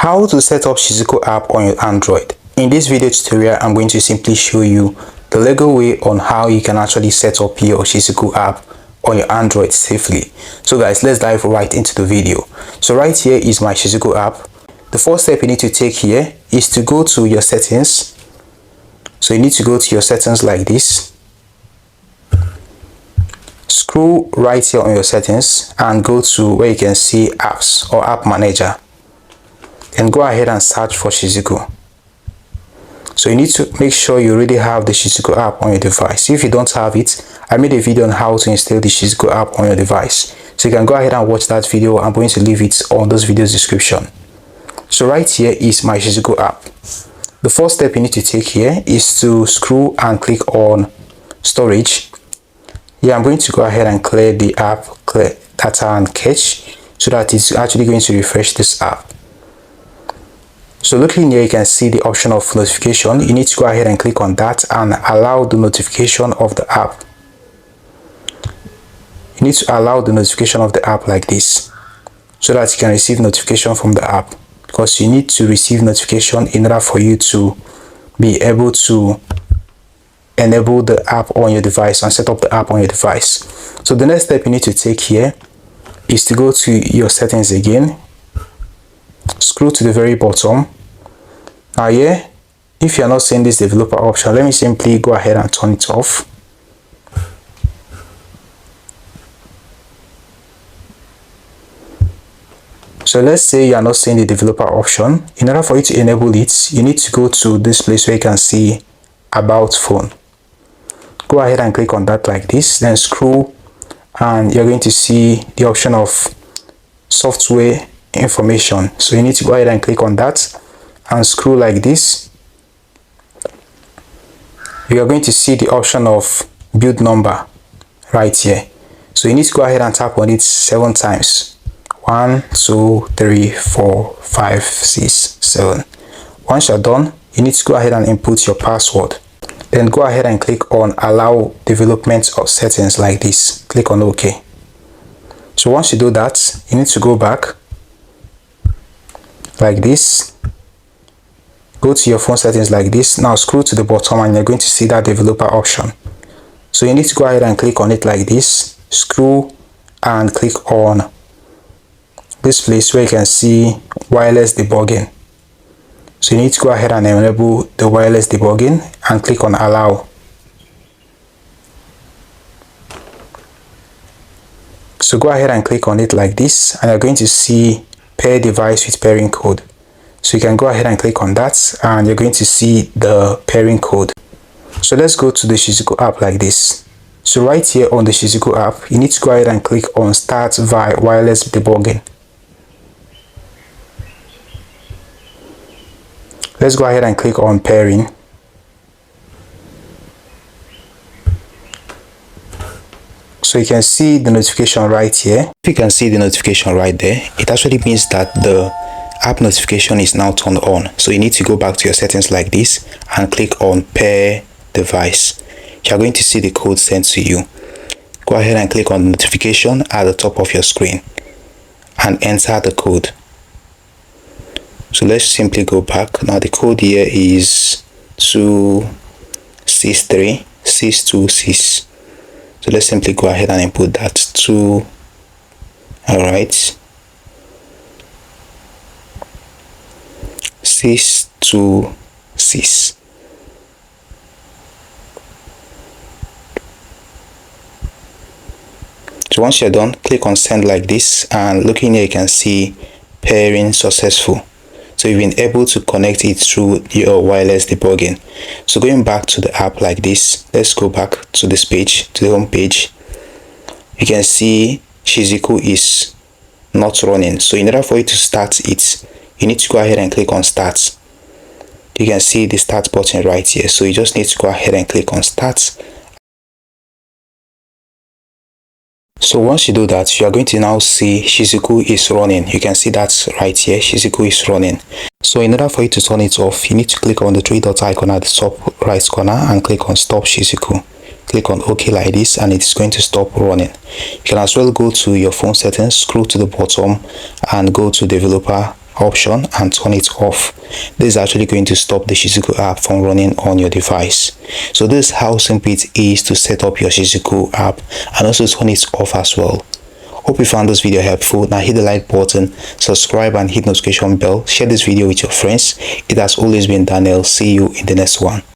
How to set up Shizuku app on your Android. In this video tutorial, I'm going to simply show you the legal way on how you can actually set up your Shizuku app on your Android safely. So guys, let's dive right into the video. So right here is my Shizuku app. The first step you need to take here is to go to your settings. So you need to go to your settings like this. Scroll right here on your settings and go to where you can see apps or app manager. And go ahead and search for Shizuku. So you need to make sure you already have the Shizuku app on your device. If you don't have it, I made a video on how to install the Shizuku app on your device. So you can go ahead and watch that video. I'm going to leave it on this video's description. So right here is my Shizuku app. The first step you need to take here is to scroll and click on storage. Yeah, I'm going to go ahead and clear the app, clear data and cache, so that it's actually going to refresh this app. So looking here, you can see the option of notification. You need to go ahead and click on that and allow the notification of the app. You need to allow the notification of the app like this, so that you can receive notification from the app, because you need to receive notification in order for you to be able to enable the app on your device and set up the app on your device. So the next step you need to take here is to go to your settings again. Scroll to the very bottom. Now here, if you are not seeing this developer option, let me simply go ahead and turn it off. So let's say you are not seeing the developer option. In order for you to enable it, you need to go to this place where you can see about phone. Go ahead and click on that like this, then scroll and you're going to see the option of software information. So you need to go ahead and click on that and scroll like this. You are going to see the option of build number right here. So you need to go ahead and tap on it 7 times. 1, 2, 3, 4, 5, 6, 7. Once you're done, you need to go ahead and input your password. Then go ahead and click on allow development of settings like this. Click on OK. So once you do that, you need to go back like this. Go to your phone settings like this. Now scroll to the bottom and you're going to see that developer option. So you need to go ahead and click on it like this. Scroll and click on this place where you can see wireless debugging. So you need to go ahead and enable the wireless debugging and click on allow. So go ahead and click on it like this and you're going to see pair device with pairing code. So you can go ahead and click on that and you're going to see the pairing code. So let's go to the Shizuku app like this. So right here on the Shizuku app, you need to go ahead and click on start via wireless debugging. Let's go ahead and click on pairing. So you can see the notification right here. If you can see the notification right there, it actually means that the app notification is now turned on. So you need to go back to your settings like this and click on pair device. You're going to see the code sent to you. Go ahead and click on notification at the top of your screen and enter the code. So let's simply go back. Now the code here is 263626. So let's simply go ahead and input that 2. Alright. 626. So once you're done, click on send like this and looking here you can see pairing successful. So you've been able to connect it through your wireless debugging. So going back to the app like this, let's go back to this page, to the home page. You can see Shizuku is not running. So in order for you to start it, you need to go ahead and click on start. You can see the start button right here. So you just need to go ahead and click on start. So once you do that, you are going to now see Shizuku is running. You can see that right here, Shizuku is running. So in order for you to turn it off, you need to click on the 3-dot icon at the top right corner and click on stop Shizuku. Click on OK like this and it's going to stop running. You can as well go to your phone settings, scroll to the bottom and go to developer option and turn it off. This is actually going to stop the Shizuku app from running on your device. So this is how simple it is to set up your Shizuku app and also turn it off as well. Hope you found this video helpful. Now hit the like button, subscribe and hit notification bell. Share this video with your friends. It has always been Daniel. See you in the next one.